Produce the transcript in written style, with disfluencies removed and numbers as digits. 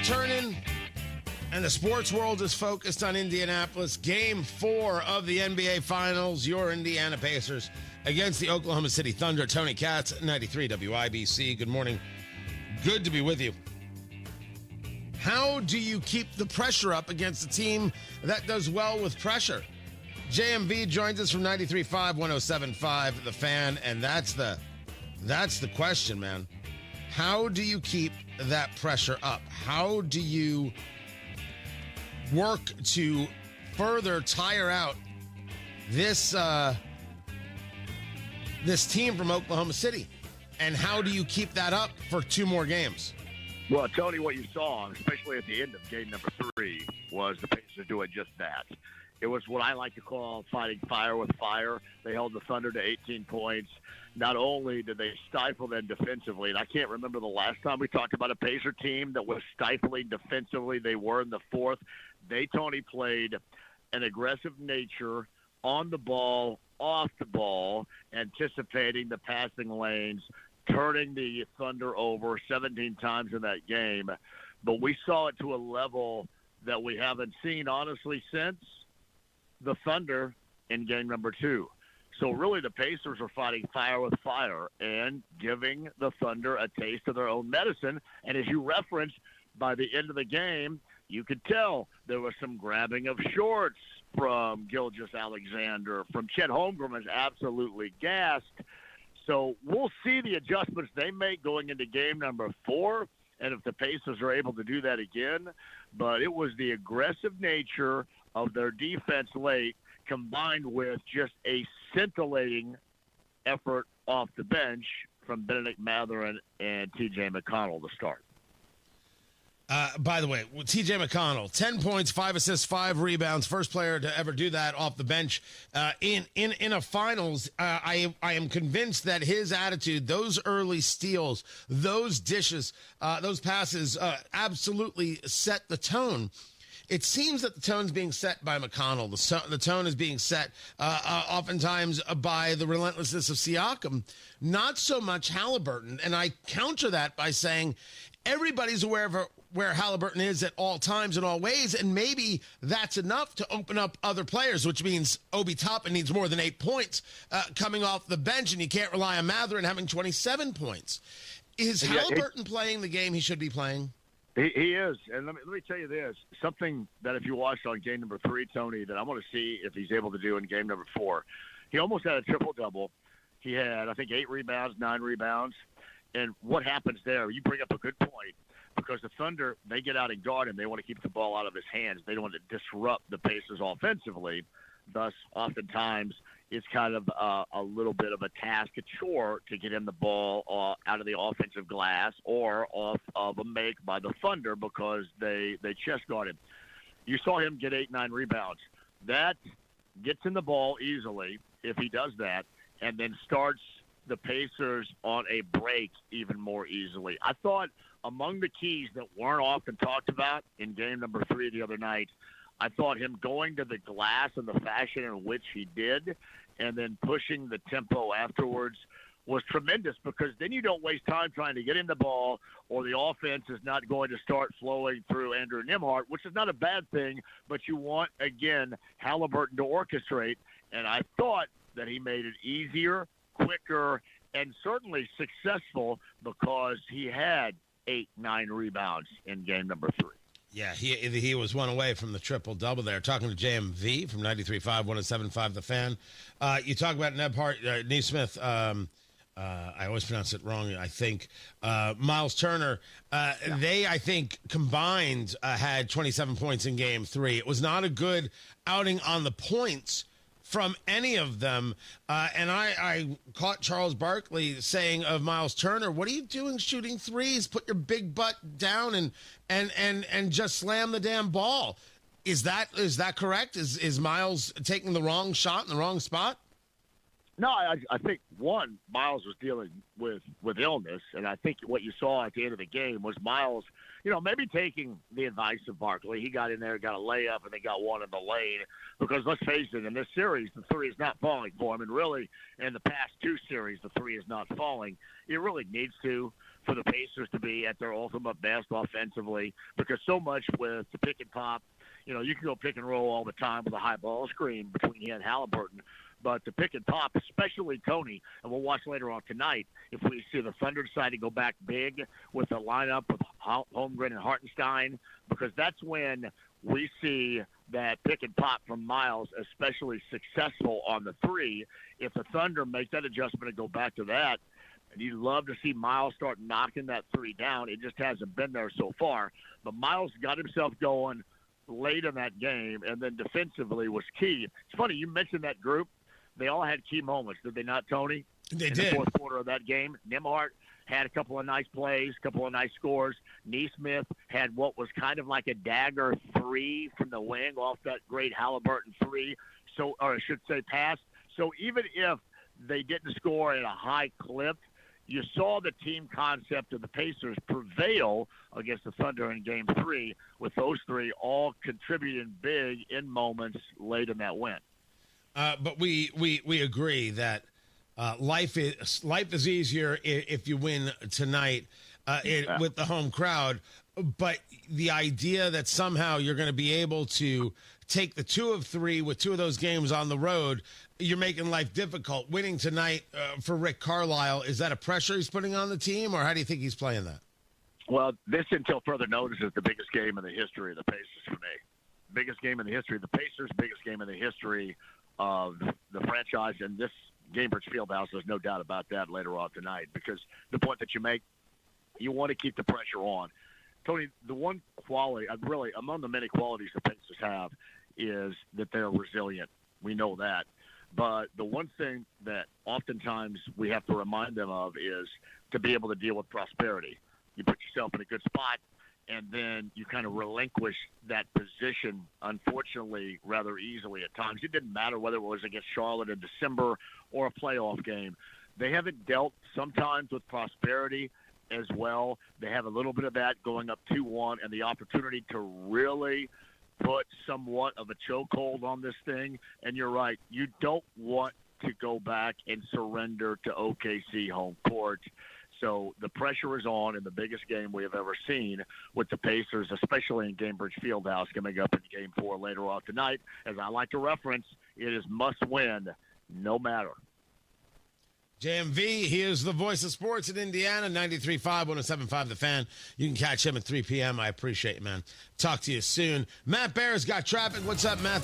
turning, and the sports world is focused on Indianapolis. Game 4 of the NBA Finals. Your Indiana Pacers against the Oklahoma City Thunder. Tony Katz, 93 WIBC. Good morning. Good to be with you. How do you keep the pressure up against a team that does well with pressure? JMV joins us from 93.5, 107.5, The Fan, and that's the question, man. How do you keep that pressure up? How do you work to further tire out this team from Oklahoma City? And how do you keep that up for 2 more games? Well, Tony, what you saw, especially at the end of game number 3, was the Pacers doing just that. It was what I like to call fighting fire with fire. They held the Thunder to 18 points. Not only did they stifle them defensively, and I can't remember the last time we talked about a Pacer team that was stifling defensively. They were in the fourth. They, Tony, played an aggressive nature on the ball, off the ball, anticipating the passing lanes, turning the Thunder over 17 times in that game. But we saw it to a level that we haven't seen, honestly, since the Thunder in game number 2. So really the Pacers are fighting fire with fire and giving the Thunder a taste of their own medicine. And as you referenced, by the end of the game, you could tell there was some grabbing of shorts from Gilgeous-Alexander, from Chet Holmgren was absolutely gassed. So we'll see the adjustments they make going into game number 4, and if the Pacers are able to do that again. But it was the aggressive nature of their defense late combined with just a scintillating effort off the bench from Benedict Mathurin and T.J. McConnell to start. By the way, T.J. McConnell, 10 points, 5 assists, 5 rebounds, first player to ever do that off the bench in a finals. I am convinced that his attitude, those early steals, those dishes, those passes absolutely set the tone. It seems that the tone's being set by McConnell. The tone is being set oftentimes by the relentlessness of Siakam, not so much Halliburton. And I counter that by saying everybody's aware of where Halliburton is at all times in all ways, and maybe that's enough to open up other players, which means Obi Toppin needs more than 8 points coming off the bench, and you can't rely on Mathurin having 27 points. Is Halliburton playing the game he should be playing? He is, and let me tell you this, something that if you watched on game number 3, Tony, that I want to see if he's able to do in game number 4. He almost had a triple-double. He had, I think, 8 rebounds, 9 rebounds, and what happens there, you bring up a good point, because the Thunder, they get out and guard him. They want to keep the ball out of his hands. They don't want to disrupt the Pacers offensively. Thus, oftentimes, it's kind of a little bit of a task, a chore to get him the ball out of the offensive glass or off of a make by the Thunder because they chest guard him. You saw him get 8, 9 rebounds. That gets him the ball easily if he does that, and then starts the Pacers on a break even more easily. I thought among the keys that weren't often talked about in game number 3 the other night, I thought him going to the glass in the fashion in which he did and then pushing the tempo afterwards was tremendous, because then you don't waste time trying to get in the ball, or the offense is not going to start flowing through Andrew Nembhard, which is not a bad thing, but you want, again, Halliburton to orchestrate. And I thought that he made it easier, quicker, and certainly successful because he had 8, 9 rebounds in game number 3. Yeah, he was one away from the triple-double there. Talking to JMV from 93.5, 107.5, The Fan. You talk about Nesmith. I always pronounce it wrong, I think. Miles Turner, they, I think, combined had 27 points in game 3. It was not a good outing on the points from any of them. And I caught Charles Barkley saying of Miles Turner, what are you doing shooting threes? Put your big butt down and just slam the damn ball. Is that correct? Is Miles taking the wrong shot in the wrong spot? No, I think, one, Miles was dealing with illness, and I think what you saw at the end of the game was Miles, maybe taking the advice of Barkley. He got in there, got a layup, and they got one in the lane. Because let's face it, in this series, the three is not falling for him. And really, in the past 2 series, the three is not falling. It really needs to for the Pacers to be at their ultimate best offensively, because so much with the pick and pop, you can go pick and roll all the time with a high ball screen between he and Halliburton. But the pick and pop, especially Tony, and we'll watch later on tonight, if we see the Thunder decide to go back big with a lineup of Holmgren and Hartenstein, because that's when we see that pick and pop from Miles especially successful on the three. If the Thunder make that adjustment and go back to that, and you'd love to see Miles start knocking that three down. It just hasn't been there so far. But Miles got himself going late in that game, and then defensively was key. It's funny, you mentioned that group. They all had key moments, did they not, Tony? They in did. The fourth quarter of that game. Nembhard had a couple of nice plays, a couple of nice scores. Neesmith had what was kind of like a dagger three from the wing off that great Halliburton three, or I should say pass. So even if they didn't score at a high clip, you saw the team concept of the Pacers prevail against the Thunder in Game 3, with those three all contributing big in moments late in that win. But we agree that life is easier if you win tonight with the home crowd. But the idea that somehow you're going to be able to take the 2 of 3 with 2 of those games on the road, you're making life difficult. Winning tonight for Rick Carlisle, is that a pressure he's putting on the team, or how do you think he's playing that? Well, this, until further notice, is the biggest game in the history of the Pacers for me. Biggest game in the history of the Pacers, biggest game in the history of the franchise, and this Gainbridge Fieldhouse, there's no doubt about that later on tonight, because the point that you make, you want to keep the pressure on. Tony, the one quality, really, among the many qualities the Pacers have, is that they're resilient. We know that. But the one thing that oftentimes we have to remind them of is to be able to deal with prosperity. You put yourself in a good spot, and then you kind of relinquish that position, unfortunately, rather easily at times. It didn't matter whether it was against Charlotte in December or a playoff game. They haven't dealt sometimes with prosperity as well. They have a little bit of that going up 2-1, and the opportunity to really put somewhat of a chokehold on this thing. And you're right, you don't want to go back and surrender to OKC home court. So the pressure is on in the biggest game we have ever seen with the Pacers, especially in Gainbridge Fieldhouse, coming up in Game 4 later on tonight. As I like to reference, it is must-win, no matter. JMV, he is the voice of sports in Indiana, 93.5, 107.5 The Fan. You can catch him at 3 p.m. I appreciate it, man. Talk to you soon. Matt Bear's got traffic. What's up, Matthew?